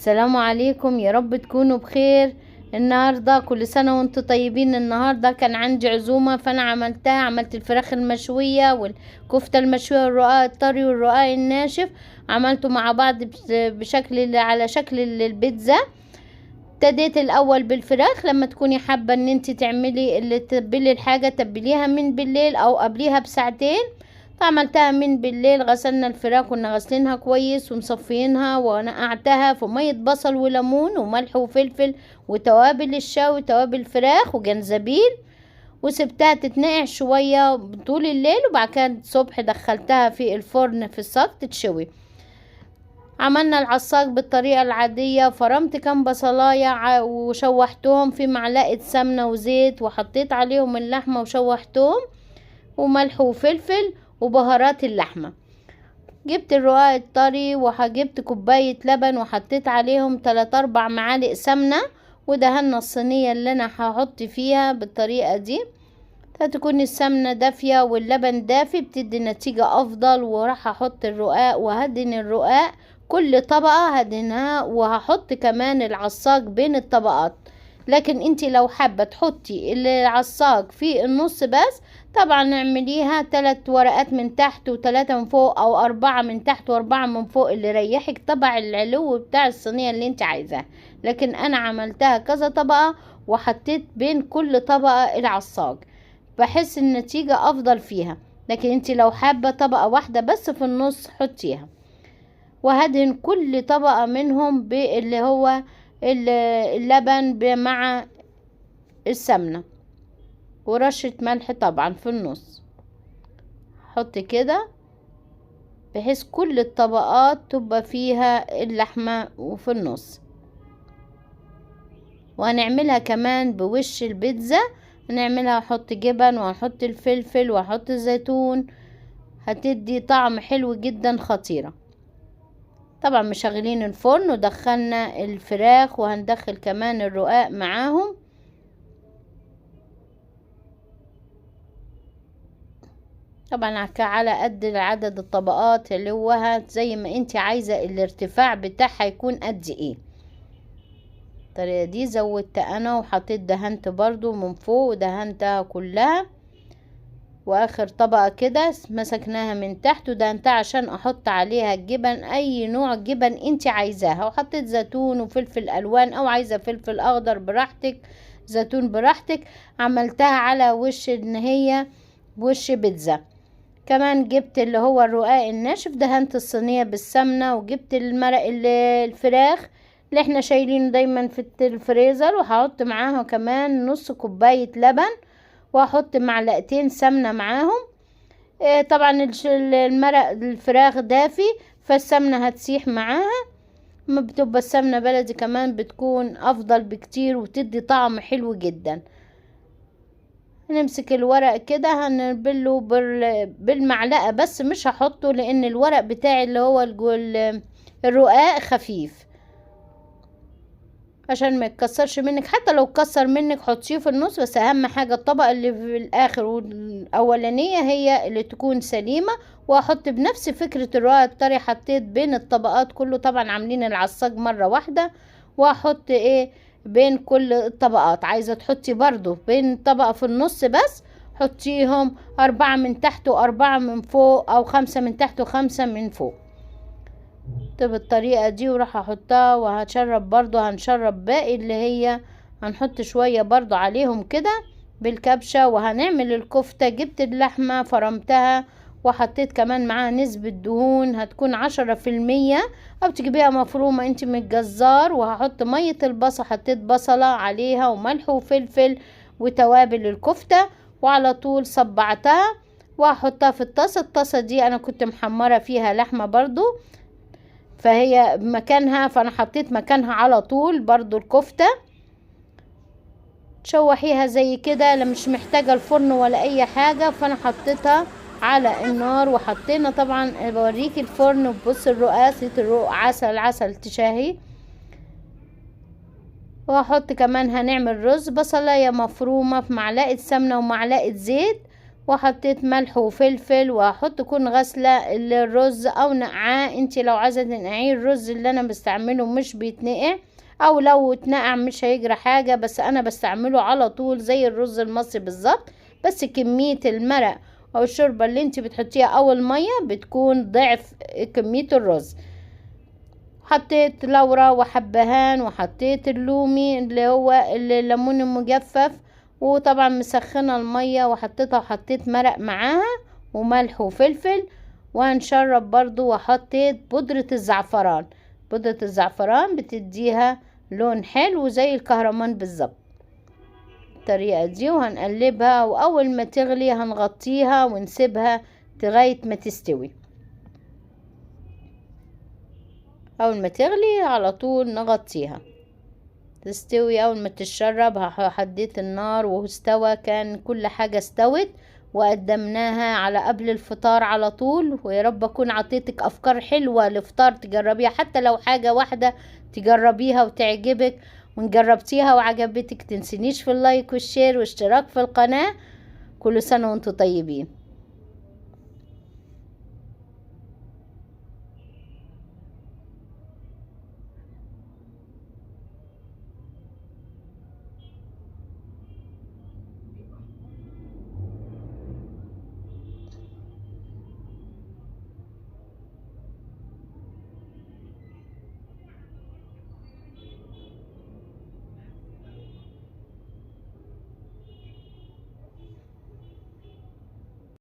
السلام عليكم، يا رب تكونوا بخير. النهاردة كل سنة وانتم طيبين. النهاردة كان عندي عزومة فانا عملت الفراخ المشوية والكفتة المشوية والرقاق الطري والرقاق الناشف، عملته مع بعض على شكل البيتزا. ابتديت الاول بالفراخ. لما تكوني حابة ان انت تتبلي الحاجة تبليها من بالليل او قبليها بساعتين. فعملتها من بالليل، غسلنا الفراخ، كنا غسلينها كويس ومصفينها، ونقعتها في مية بصل وليمون وملح وفلفل وتوابل الشوي، توابل فراخ وجنزبيل، وسبتها تتنقع شوية طول الليل. وبعد كده الصبح دخلتها في الفرن في الصاج تتشوي. عملنا العصاج بالطريقة العادية. فرمت كام بصلاية وشوحتهم في معلقة سمنة وزيت، وحطيت عليهم اللحمة وشوحتهم، وملح وفلفل وبهارات اللحمة. جبت الرقاق الطري وجبت كوباية لبن وحطيت عليهم 3-4 معالق سمنة، ودهنا الصينية اللي انا هحط فيها بالطريقة دي. فتكون السمنة دافية واللبن دافي بتدي نتيجة افضل. وراح احط الرقاق وهدن الرقاق، كل طبقة هدنها، وهحط كمان العصاج بين الطبقات. لكن انتي لو حابة تحطي العصاج في النص بس، طبعا اعمليها 3 ورقات من تحت و3 من فوق، او 4 من تحت و4 من فوق، اللي يريحك. طبع العلو بتاع الصينية اللي انت عايزاه. لكن انا عملتها كذا طبقة، وحطيت بين كل طبقة العصاج، بحس النتيجة افضل فيها. لكن انت لو حابة طبقة واحدة بس في النص حطيها. وهدهن كل طبقة منهم باللي هو اللبن مع السمنة، ورشة ملح طبعا في النص. حط كده بحيث كل الطبقات تبقى فيها اللحمة وفي النص. وهنعملها كمان بوش البيتزا. هنعملها، احط جبن واحط الفلفل واحط الزيتون، هتدي طعم حلو جدا خطيرة. طبعا مشغلين الفرن ودخلنا الفراخ، وهندخل كمان الرقاق معاهم. طبعا على قد عدد الطبقات اللي هو زي ما انت عايزة الارتفاع بتاعها يكون قد ايه. الطريقة دي زودت انا وحطيت دهنت برضو من فوق ودهنتها كلها. واخر طبقة كده مسكناها من تحت ودهنتها عشان احط عليها الجبن، اي نوع جبن انت عايزاها. وحطيت زيتون وفلفل الوان، او عايزة فلفل اخضر براحتك، زيتون براحتك. عملتها على وش ان هي وش بيتزا. كمان جبت اللي هو الرقاق الناشف، دهنت الصينية بالسمنة، وجبت المرق الفراخ اللي احنا شايلينه دايما في الفريزر، وهحط معاها كمان نص كوباية لبن، وهحط معلقتين سمنة معاهم. طبعا المرق الفراخ دافي، فالسمنة هتسيح معاها. ما بتبقى السمنة بلدي كمان بتكون افضل بكتير وتدي طعم حلو جدا. هنمسك الورق كده هنبله بالمعلقة بس، مش هحطه لان الورق بتاعي اللي هو الرقاق خفيف، عشان ما يتكسرش منك. حتى لو اتكسر منك حطيه في النص، بس اهم حاجة الطبقة اللي في الاخر والاولانية هي اللي تكون سليمة. واحط بنفس فكرة الرقاق الطري، حطيت بين الطبقات كله. طبعا عاملين العصاج مرة واحدة، واحط بين كل الطبقات. عايزة تحطي برضو بين طبقة في النص بس، حطيهم 4 من تحت و4 من فوق، او 5 من تحت و5 من فوق. بالطريقة دي. وراح احطها وهشرب برضو، هنشرب باقي اللي هي هنحط شوية برضو عليهم كده بالكبشة. وهنعمل الكفتة. جبت اللحمة فرمتها، وحطيت كمان معاها نسبة دهون هتكون 10%، او تجيبيها مفرومة انت من الجزار. وهحط مية البصل، حطيت بصلة عليها وملح وفلفل وتوابل الكفتة، وعلى طول صبعتها وهحطها في الطاسة دي انا كنت محمرة فيها لحمة برضو، فهي مكانها، فانا حطيت مكانها على طول برضو الكفتة. تشوحيها زي كده، لا مش محتاجة الفرن ولا اي حاجة. فانا حطيتها على النار، وحطينا طبعا بوريك الفرن. وبص الرقاصة الرق عسل تشاهي. وهحط كمان هنعمل رز، بصلاية مفرومة في معلقة سمنة ومعلقة زيت، وحطيت ملح وفلفل، وهحط كون غسلة الرز او نقعاه. انتي لو عايزة تنقعيه، الرز اللي انا بستعمله مش بيتنقع، او لو اتنقع مش هيجرى حاجة، بس انا بستعمله على طول زي الرز المصري بالظبط. بس كمية المرق او الشوربة اللي انتي بتحطيها او المية بتكون ضعف كمية الرز. حطيت لورا وحبهان، وحطيت اللومي اللي هو الليمون المجفف، وطبعا مسخنه المية وحطيتها، وحطيت مرق معاها وملح وفلفل. وهنشرب برضو، وحطيت بودرة الزعفران. بودرة الزعفران بتديها لون حلو زي الكهرمان بالظبط الطريقة دي. وهنقلبها، واول ما تغلي هنغطيها ونسيبها لغاية ما تستوي. اول ما تغلي على طول نغطيها تستوي. اول ما تتشرب هديت النار واستوى، كان كل حاجة استوت، وقدمناها على قبل الفطار على طول. ويا رب اكون عطيتك افكار حلوة لفطار تجربيها، حتى لو حاجة واحدة تجربيها وتعجبك. وان جربتيها وعجبتك تنسينيش في اللايك والشير واشتراك في القناة. كل سنة وانتم طيبين.